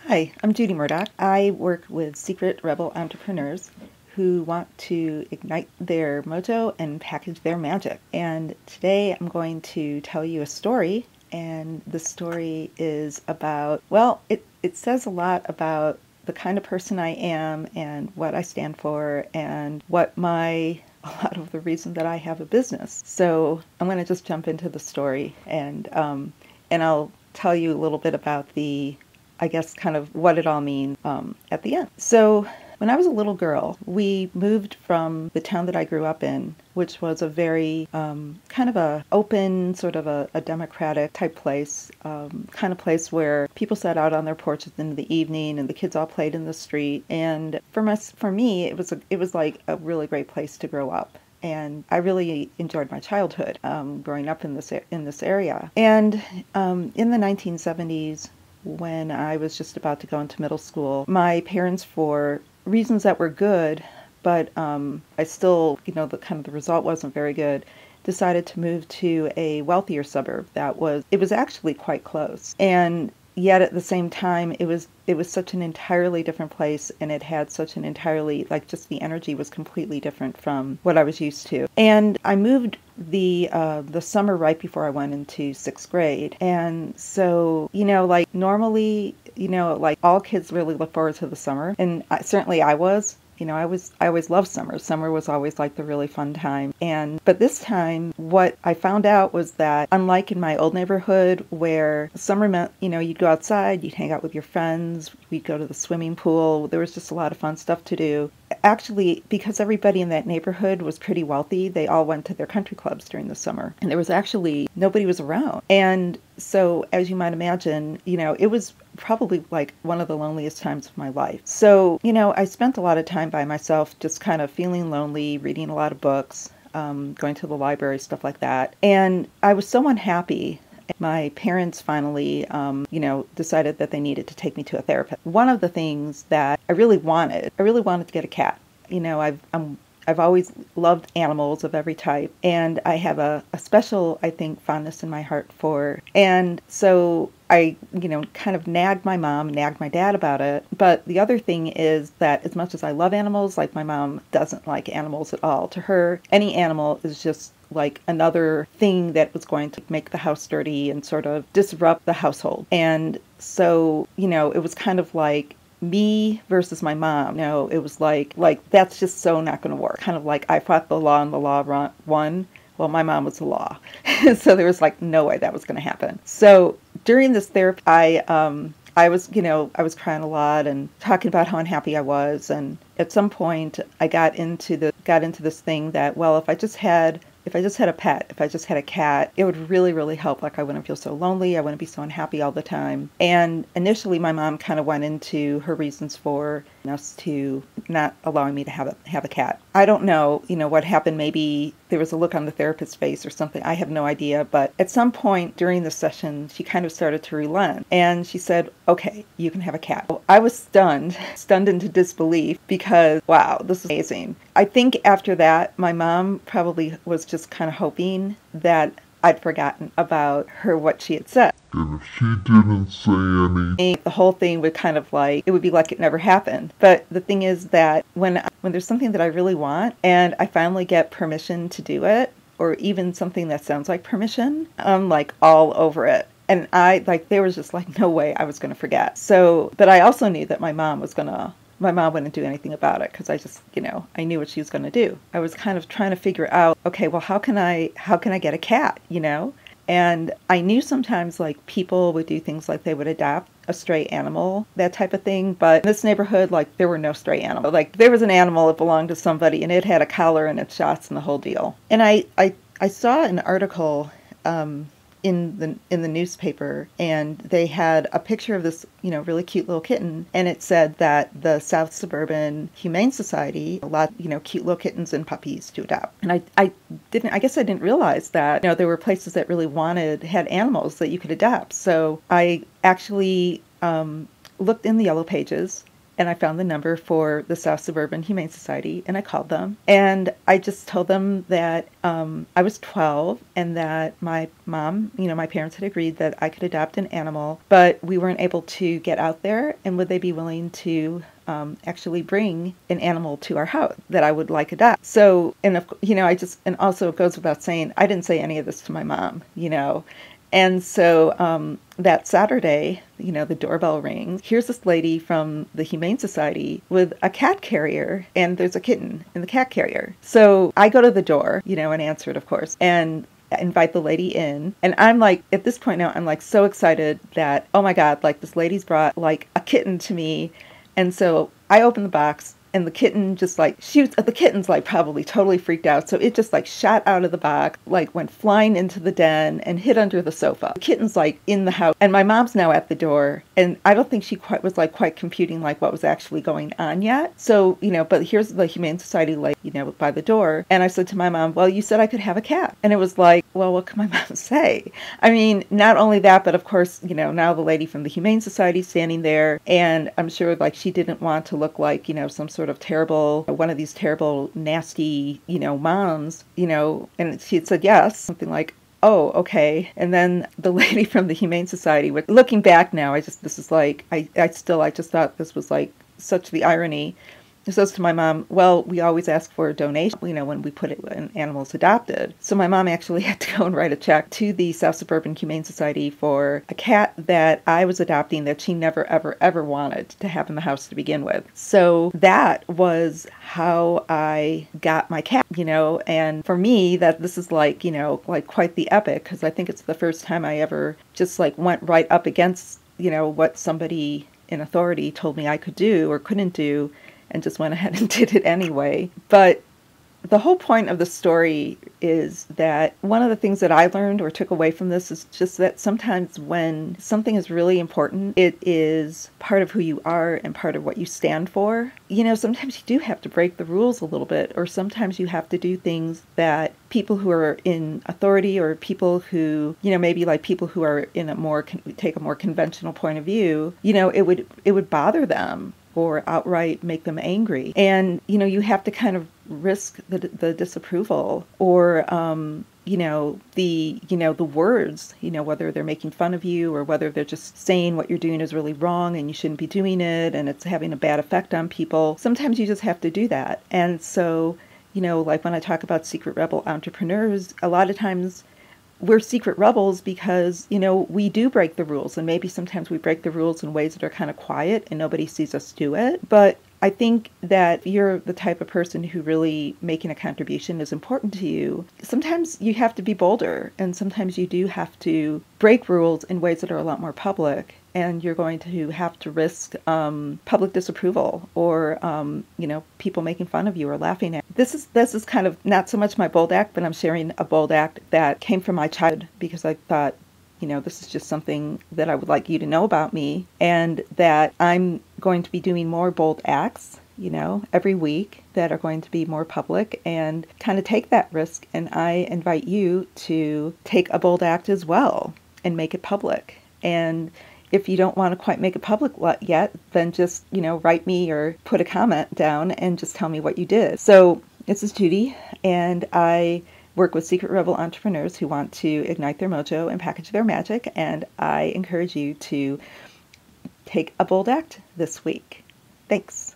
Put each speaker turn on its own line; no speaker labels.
Hi, I'm Judy Murdoch. I work with secret rebel entrepreneurs who want to ignite their mojo and package their magic. And today I'm going to tell you a story, and the story is about, well, it says a lot about the kind of person I am and what I stand for and a lot of the reason that I have a business. So I'm going to just jump into the story, and I'll tell you a little bit about I guess, kind of what it all means at the end. So when I was a little girl, we moved from the town that I grew up in, which was a very kind of a open, sort of a democratic type place, kind of place where people sat out on their porches in the evening and the kids all played in the street. And for me, it was like a really great place to grow up. And I really enjoyed my childhood growing up in this area. And in the 1970s, when I was just about to go into middle school, my parents, for reasons that were good, but I still, the result wasn't very good, decided to move to a wealthier suburb it was actually quite close. And yet at the same time, it was such an entirely different place, and it had such an entirely, just the energy was completely different from what I was used to. And I moved the summer right before I went into sixth grade. And so, normally, all kids really look forward to the summer. And certainly I was. I always loved summer. Summer was always like the really fun time. But this time, what I found out was that, unlike in my old neighborhood where summer meant, you'd go outside, you'd hang out with your friends, we'd go to the swimming pool, there was just a lot of fun stuff to do. Actually, because everybody in that neighborhood was pretty wealthy, they all went to their country clubs during the summer. And there was actually, nobody was around. And so, as you might imagine, it was probably like one of the loneliest times of my life. So, I spent a lot of time by myself, just kind of feeling lonely, reading a lot of books, going to the library, stuff like that. And I was so unhappy. My parents finally, decided that they needed to take me to a therapist. One of the things that I really wanted to get a cat. I've always loved animals of every type, and I have a special, I think, fondness in my heart for. And so I, kind of nagged my mom, nagged my dad about it. But the other thing is that as much as I love animals, my mom doesn't like animals at all. To her, any animal is just like another thing that was going to make the house dirty and sort of disrupt the household. And so, it was kind of like me versus my mom. It was like that's just so not going to work. Kind of like I fought the law and the law won. Well, my mom was the law. So there was no way that was going to happen. So during this therapy, I was crying a lot and talking about how unhappy I was. And at some point I got into this thing that, well, if I just had a pet, if I just had a cat, it would really, really help. I wouldn't feel so lonely. I wouldn't be so unhappy all the time. And initially my mom kind of went into her reasons for us to not allowing me to have a cat. I don't know, what happened. Maybe there was a look on the therapist's face or something. I have no idea. But at some point during the session, she kind of started to relent. And she said, okay, you can have a cat. I was stunned into disbelief because, wow, this is amazing. I think after that, my mom probably was just kind of hoping that I'd forgotten about what she had said.
And if she didn't say anything,
the whole thing would kind of it would be like it never happened. But the thing is that when there's something that I really want and I finally get permission to do it, or even something that sounds like permission, I'm all over it. And there was just no way I was going to forget. So, but I also knew that my mom wouldn't do anything about it because I just, I knew what she was going to do. I was kind of trying to figure out, okay, well, how can I get a cat, And I knew sometimes people would do things like they would adopt a stray animal, that type of thing. But in this neighborhood, there were no stray animals. There was an animal that belonged to somebody and it had a collar and its shots and the whole deal. And I saw an article, in the newspaper, and they had a picture of this, really cute little kitten, and it said that the South Suburban Humane Society allowed, cute little kittens and puppies to adopt. And I guess I didn't realize that, there were places that really had animals that you could adopt. So I actually looked in the Yellow Pages and I found the number for the South Suburban Humane Society, and I called them. And I just told them that I was 12 and that my mom, my parents had agreed that I could adopt an animal, but we weren't able to get out there, and would they be willing to actually bring an animal to our house that I would like adopt. So, and and also it goes without saying, I didn't say any of this to my mom, And so that Saturday, the doorbell rings. Here's this lady from the Humane Society with a cat carrier, and there's a kitten in the cat carrier. So I go to the door, and answer it, of course, and invite the lady in. And I'm like, at this point now, I'm like so excited that, oh my God, like this lady's brought like a kitten to me. And so I open the box, and the kitten just like shoots. The kitten's like probably totally freaked out. So it just like shot out of the box, like went flying into the den and hid under the sofa. The kitten's like in the house, and my mom's now at the door. And I don't think she was quite computing like what was actually going on yet. So, but here's the Humane Society like, by the door. And I said to my mom, well, you said I could have a cat. And it was like, well, what can my mom say? I mean, not only that, but of course, now the lady from the Humane Society standing there. And I'm sure like she didn't want to look like, some sort of terrible, one of these terrible, nasty, moms, and she had said yes, something like, oh, okay. And then the lady from the Humane Society, looking back now, I just thought this was like such the irony. It says to my mom, well, we always ask for a donation, when we put it when animals adopted. So my mom actually had to go and write a check to the South Suburban Humane Society for a cat that I was adopting that she never, ever, ever wanted to have in the house to begin with. So that was how I got my cat, and for me, that this is like, like quite the epic, because I think it's the first time I ever just like went right up against, what somebody in authority told me I could do or couldn't do, and just went ahead and did it anyway. But the whole point of the story is that one of the things that I learned or took away from this is just that sometimes when something is really important, it is part of who you are and part of what you stand for. Sometimes you do have to break the rules a little bit, or sometimes you have to do things that people who are in authority, or people who, maybe like people who are in take a more conventional point of view, it would bother them or outright make them angry. And, you have to kind of risk the disapproval or, the words, whether they're making fun of you or whether they're just saying what you're doing is really wrong and you shouldn't be doing it and it's having a bad effect on people. Sometimes you just have to do that. And so, like when I talk about secret rebel entrepreneurs, a lot of times we're secret rebels because, we do break the rules, and maybe sometimes we break the rules in ways that are kind of quiet and nobody sees us do it. But I think that if you're the type of person who really making a contribution is important to you, sometimes you have to be bolder, and sometimes you do have to break rules in ways that are a lot more public, and you're going to have to risk public disapproval or, people making fun of you or laughing at you. This is kind of not so much my bold act, but I'm sharing a bold act that came from my childhood because I thought, this is just something that I would like you to know about me, and that I'm going to be doing more bold acts, every week that are going to be more public and kind of take that risk. And I invite you to take a bold act as well and make it public. And if you don't want to quite make it public yet, then just, write me or put a comment down and just tell me what you did. So this is Judy, and I work with secret rebel entrepreneurs who want to ignite their mojo and package their magic, and I encourage you to take a bold act this week. Thanks.